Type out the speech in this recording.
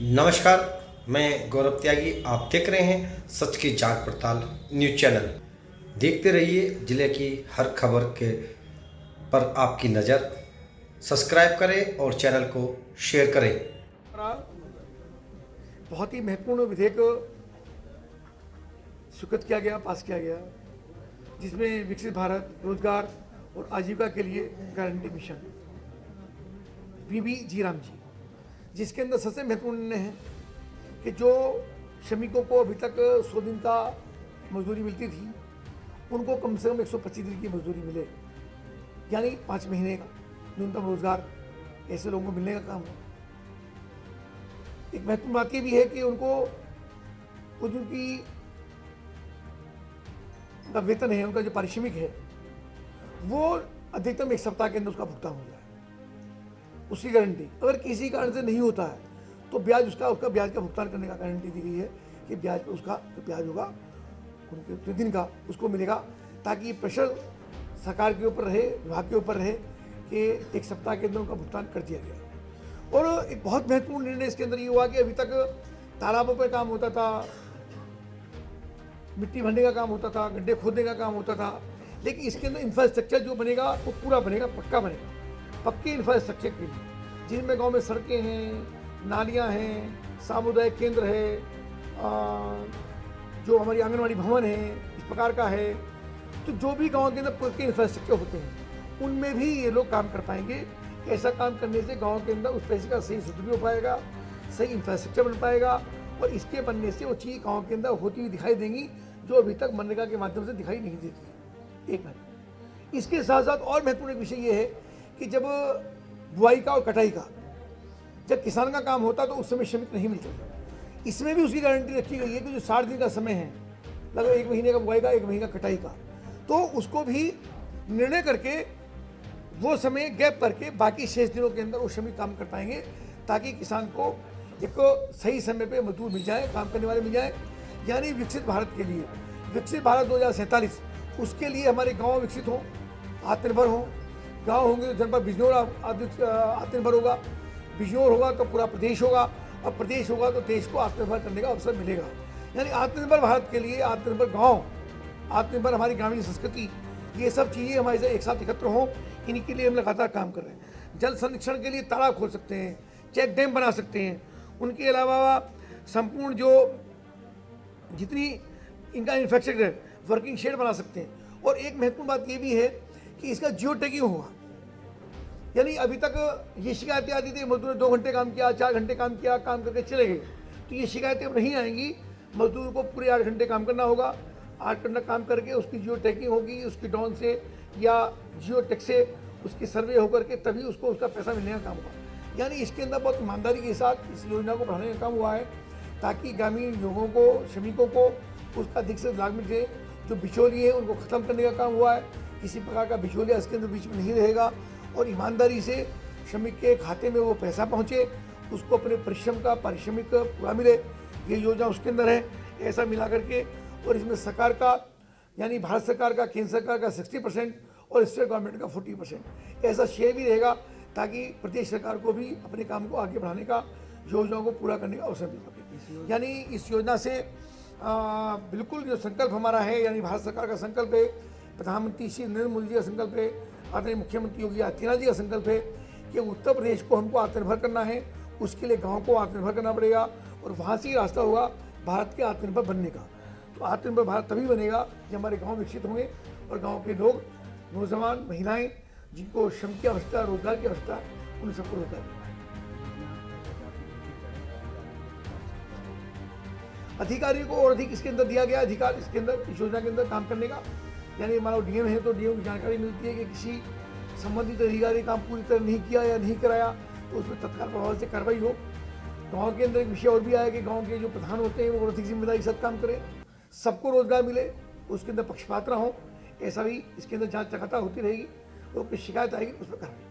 नमस्कार, मैं गौरव त्यागी। आप देख रहे हैं सच की जांच पड़ताल न्यूज चैनल। देखते रहिए जिले की हर खबर के पर आपकी नज़र। सब्सक्राइब करें और चैनल को शेयर करें। बहुत ही महत्वपूर्ण विधेयक स्वीकृत किया गया, पास किया गया, जिसमें विकसित भारत रोजगार और आजीविका के लिए गारंटी मिशन वीबी राम जी, जिसके अंदर सबसे महत्वपूर्ण निर्णय है कि जो श्रमिकों को अभी तक 100 दिन का मजदूरी मिलती थी, उनको कम से कम 125 दिन की मजदूरी मिले, यानी 5 महीने का न्यूनतम रोजगार ऐसे लोगों को मिलने का काम है। एक महत्वपूर्ण बात ये भी है कि उनको उनकी उनका वेतन है, उनका जो पारिश्रमिक है, वो अधिकतम 1 सप्ताह के अंदर उसका भुगतान हो जाए, उसकी गारंटी। अगर किसी कारण से नहीं होता है तो ब्याज उसका ब्याज का भुगतान करने का गारंटी दी गई है कि ब्याज पे उसका जो ब्याज होगा उनके उतने दिन का उसको मिलेगा, ताकि प्रेशर सरकार के ऊपर रहे, विभाग के ऊपर रहे कि 1 सप्ताह के अंदर उनका भुगतान कर दिया गया। और एक बहुत महत्वपूर्ण निर्णय इसके अंदर ये हुआ कि अभी तक तालाबों पर काम होता था, मिट्टी भरने का काम होता था, गड्ढे खोदने का काम होता था, लेकिन इसके अंदर इंफ्रास्ट्रक्चर जो बनेगा वो पूरा बनेगा, पक्का बनेगा, पक्के इंफ्रास्ट्रक्चर के लिए, जिनमें गांव में सड़कें हैं, नालियां हैं, सामुदायिक केंद्र है, जो हमारी आंगनवाड़ी भवन है, इस प्रकार का है। तो जो भी गांव के अंदर पक्के इंफ्रास्ट्रक्चर होते हैं उनमें भी ये लोग काम कर पाएंगे। ऐसा काम करने से गाँव के अंदर उस पैसे का सही सदुपयोग हो पाएगा, सही इंफ्रास्ट्रक्चर बन पाएगा, और इसके बनने से वो चीज़ गाँव के अंदर होती हुई दिखाई देंगी जो अभी तक मनरेगा के माध्यम से दिखाई नहीं देती। एक मिनट, इसके साथ साथ और महत्वपूर्ण एक विषय ये है कि जब बुआई का और कटाई का जब किसान का काम होता तो उस समय श्रमिक नहीं मिलते थे। इसमें भी उसकी गारंटी रखी गई है कि जो 60 दिन का समय है, लगभग 1 महीने का बुआई का, 1 महीने का कटाई का, तो उसको भी निर्णय करके वो समय गैप करके बाकी शेष दिनों के अंदर वो श्रमिक काम कर पाएंगे, ताकि किसान को एक सही समय पे मजदूर मिल जाए, काम करने वाले मिल जाए। यानी विकसित भारत के लिए, विकसित भारत 2047, उसके लिए हमारे गाँव विकसित हों, आत्मनिर्भर हों। गांव होंगे तो जनपद बिजनौर आत्मनिर्भर होगा, बिजनौर होगा तो पूरा प्रदेश होगा, और प्रदेश होगा तो देश को आत्मनिर्भर करने का अवसर मिलेगा। यानी आत्मनिर्भर भारत के लिए आत्मनिर्भर गांव, आत्मनिर्भर हमारी ग्रामीण संस्कृति, ये सब चीज़ें हमारे से एक साथ एकत्र हों, इनके लिए हम लगातार काम कर रहे हैं। जल संरक्षण के लिए तालाब खोल सकते हैं, चेक डैम बना सकते हैं, उनके अलावा संपूर्ण जो जितनी इनका इंफ्रास्ट्रक्चर वर्किंग शेड बना सकते हैं। और एक महत्वपूर्ण बात ये भी है कि इसका जियो टैगिंग होगा। यानी अभी तक ये शिकायतें आती थी, मजदूर ने 2 घंटे काम किया, 4 घंटे काम किया, काम करके चले गए, तो ये शिकायतें अब नहीं आएंगी। मजदूर को पूरे 8 घंटे काम करना होगा, 8 घंटा काम करके उसकी जियो टैगिंग होगी, उसकी ड्रोन से या जियो टैग से उसकी सर्वे होकर के तभी उसको उसका पैसा मिलने का काम होगा। यानी इसके अंदर बहुत ईमानदारी के साथ इस योजना को बढ़ाने का काम हुआ है, ताकि ग्रामीण लोगों को, श्रमिकों को उसका अधिक से लाभ मिले। जो बिचौली है उनको ख़त्म करने का काम हुआ है, किसी प्रकार का बिचौलिया इसके अंदर बीच में नहीं रहेगा, और ईमानदारी से श्रमिक के खाते में वो पैसा पहुंचे, उसको अपने परिश्रम का पारिश्रमिक पूरा मिले। ये योजना उसके अंदर है, ऐसा मिला करके। और इसमें सरकार का, यानी भारत सरकार का, केंद्र सरकार का 60% और स्टेट गवर्नमेंट का 40% ऐसा शेयर भी रहेगा, ताकि प्रदेश सरकार को भी अपने काम को आगे बढ़ाने का, योजनाओं को पूरा करने का अवसर मिल सके। यानी इस योजना से बिल्कुल जो संकल्प हमारा है, यानी भारत सरकार का संकल्प है, प्रधानमंत्री श्री नरेंद्र मोदी जी का संकल्प है, आदरणीय मुख्यमंत्री योगी आदित्यनाथ जी का संकल्प है कि उत्तर प्रदेश को हमको आत्मनिर्भर करना है। उसके लिए गांव को आत्मनिर्भर करना पड़ेगा, और वहाँ से ही रास्ता होगा भारत के आत्मनिर्भर बनने का। तो आत्मनिर्भर भारत तभी बनेगा जब हमारे गाँव विकसित होंगे, और गाँव के लोग, नौजवान, महिलाएँ, जिनको श्रम की आवश्यकता, रोजगार की आवश्यकता, उन सबको रोजगार मिलेगा। अधिकारियों को और अधिक इसके अंदर दिया गया अधिकार, इसके अंदर, इस योजना के अंदर काम करने का। यानी मान लो डीएम है तो डीएम की जानकारी मिलती है कि किसी संबंधित अधिकारी काम पूरी तरह नहीं किया या नहीं कराया, तो उसमें तत्काल प्रभाव से कार्रवाई हो। गांव के अंदर एक विषय और भी आया कि गांव के जो प्रधान होते हैं वो अधिक जिम्मेदारी के साथ काम करें, सबको रोजगार मिले, उसके अंदर पक्षपात ना हो, ऐसा भी इसके अंदर जाँच लगातार होती रहेगी, और कोई शिकायत आएगी उस पर कार्रवाई।